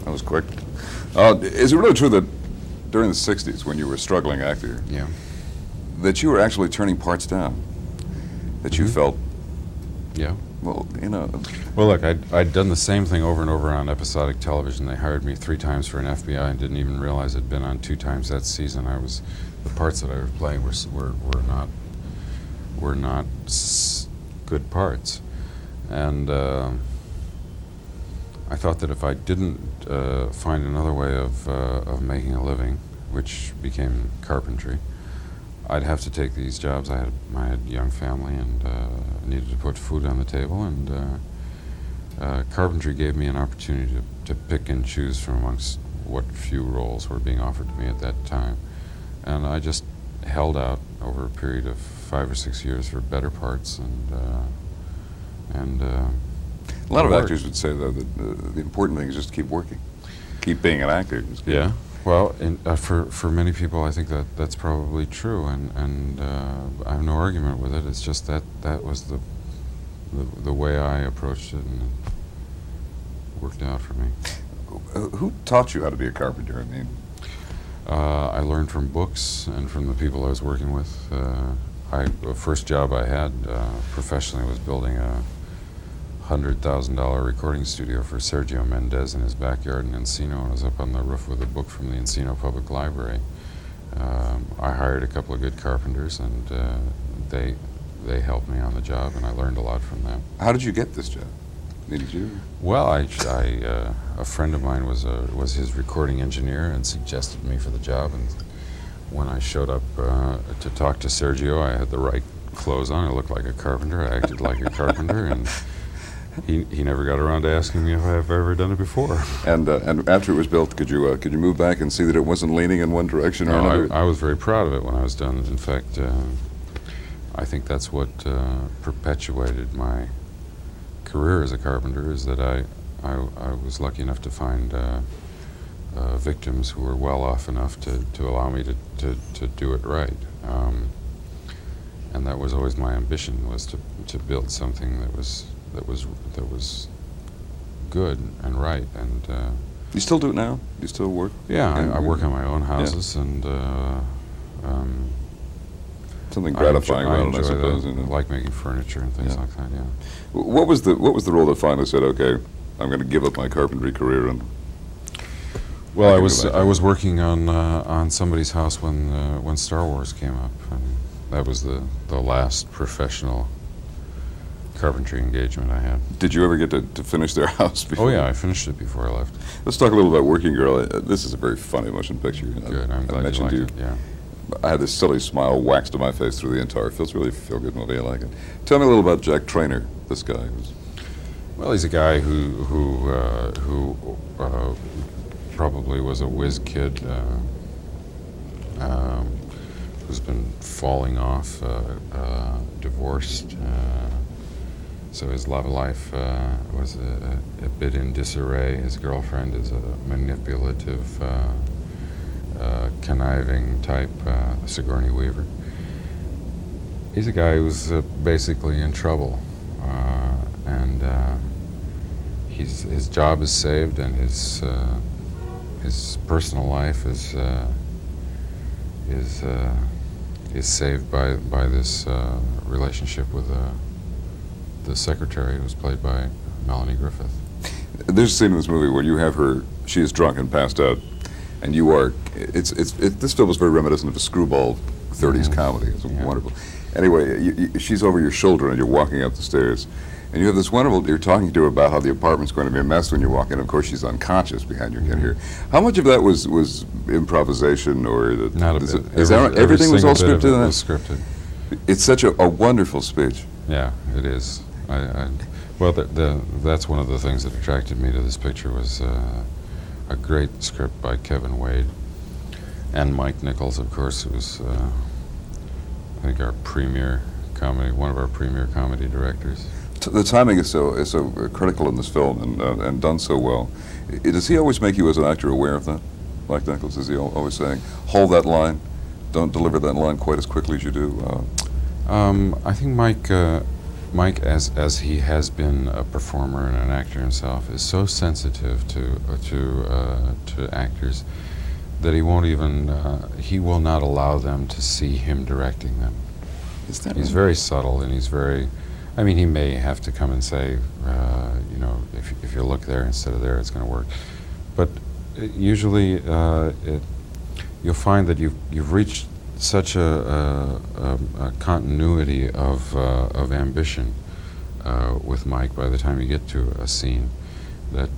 That was quick. Is it really true that during the 60s, when you were a struggling actor, Yeah. that you were actually turning parts down? That you felt, Yeah. well, you know... Well, look, I'd done the same thing over and over on episodic television. They hired me 3 times for an FBI and didn't even realize I'd been on 2 times that season. The parts that I was playing were not good parts, and I thought that if I didn't find another way of making a living, which became carpentry, I'd have to take these jobs. I had a young family and needed to put food on the table, and carpentry gave me an opportunity to pick and choose from amongst what few roles were being offered to me at that time. And I just held out over a period of 5 or 6 years for better parts, and a lot of actors would say, though, that the important thing is just to keep working, keep being an actor. Yeah. Well, for many people, I think that's probably true, and I have no argument with it. It's just that was the way I approached it, and it worked out for me. Who taught you how to be a carpenter? I mean, I learned from books and from the people I was working with. The first job I had professionally was building a $100,000 recording studio for Sergio Mendes in his backyard in Encino. I was up on the roof with a book from the Encino Public Library. I hired a couple of good carpenters, and they helped me on the job, and I learned a lot from them. how did you get this job? Did you? Well, a friend of mine was his recording engineer and suggested me for the job, and when I showed up to talk to Sergio, I had the right clothes on. I looked like a carpenter. I acted like a carpenter, and he never got around to asking me if I've ever done it before. And after it was built, could you move back and see that it wasn't leaning in one direction or another? I was very proud of it when I was done. In fact, I think that's what perpetuated my career as a carpenter, is that I was lucky enough to find victims who were well off enough to allow me to do it right. And that was always my ambition, was to build something that was good and right. And You still do it now? You still work? yeah, I work on my own houses, and something gratifying I about it, I suppose. I like making furniture and things like that. Yeah. What was the role that finally said, okay, I'm going to give up my carpentry career? And Well, I was working on somebody's house when Star Wars came up, and that was the last professional carpentry engagement I had. did you ever get to finish their house before? Oh yeah, I finished it before I left. Let's talk a little about Working Girl. This is a very funny motion picture. Good, I'm I glad you mentioned liked you. it. Yeah. I had this silly smile waxed to my face through the entire film. It's really a feel-good movie. I like it. Tell me a little about Jack Traynor, this guy. Well, he's a guy who probably was a whiz kid who's been falling off, divorced. So his love life was a bit in disarray. His girlfriend is a manipulative, conniving type, Sigourney Weaver. He's a guy who's basically in trouble, and his job is saved, and his personal life is saved by this relationship with the secretary, who's played by Melanie Griffith. There's a scene in this movie where you have her. She is drunk and passed out, and you are. This film is very reminiscent of a screwball 30s comedy. It's wonderful. Anyway, she's over your shoulder, and you're walking up the stairs. And you have this wonderful, you're talking to her about how the apartment's going to be a mess when you walk in. Of course, she's unconscious behind your kid here. How much of that was improvisation, or Not a bit. Everything was all scripted? It was scripted. It's such a wonderful speech. Yeah, it is. Well, that's one of the things that attracted me to this picture, was a great script by Kevin Wade and Mike Nichols, of course, who was I think our premier comedy, one of our premier comedy directors. The timing is so critical in this film, and done so well. Does he always make you, as an actor, aware of that? Mike Nichols, is he always saying, hold that line, don't deliver that line quite as quickly as you do? I think Mike Mike, as he has been a performer and an actor himself, is so sensitive to actors that he won't even he will not allow them to see him directing them. Is that He's right? very subtle, and he's very. I mean, he may have to come and say, you know, if you look there instead of there, it's going to work. But usually, you'll find that you've reached such a continuity of ambition with Mike by the time you get to a scene that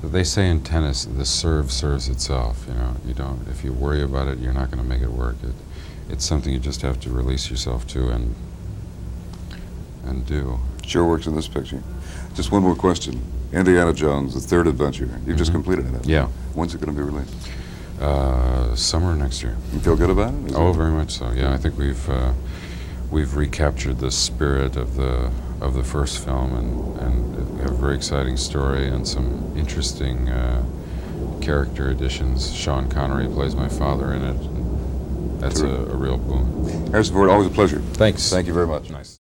they say in tennis, the serve serves itself. You know, you don't. If you worry about it, you're not going to make it work. It's something you just have to release yourself to and do. Sure works in this picture. Just one more question. Indiana Jones, the third adventure. You've just completed it. Yeah. When's it going to be released? Summer next year. You feel good about it? Oh, very much so. Yeah, I think we've recaptured the spirit of the first film, and we have a very exciting story and some interesting character additions. Sean Connery plays my father in it. That's a real boon. Harrison Ford, always a pleasure. Thanks. Thank you very much. Nice.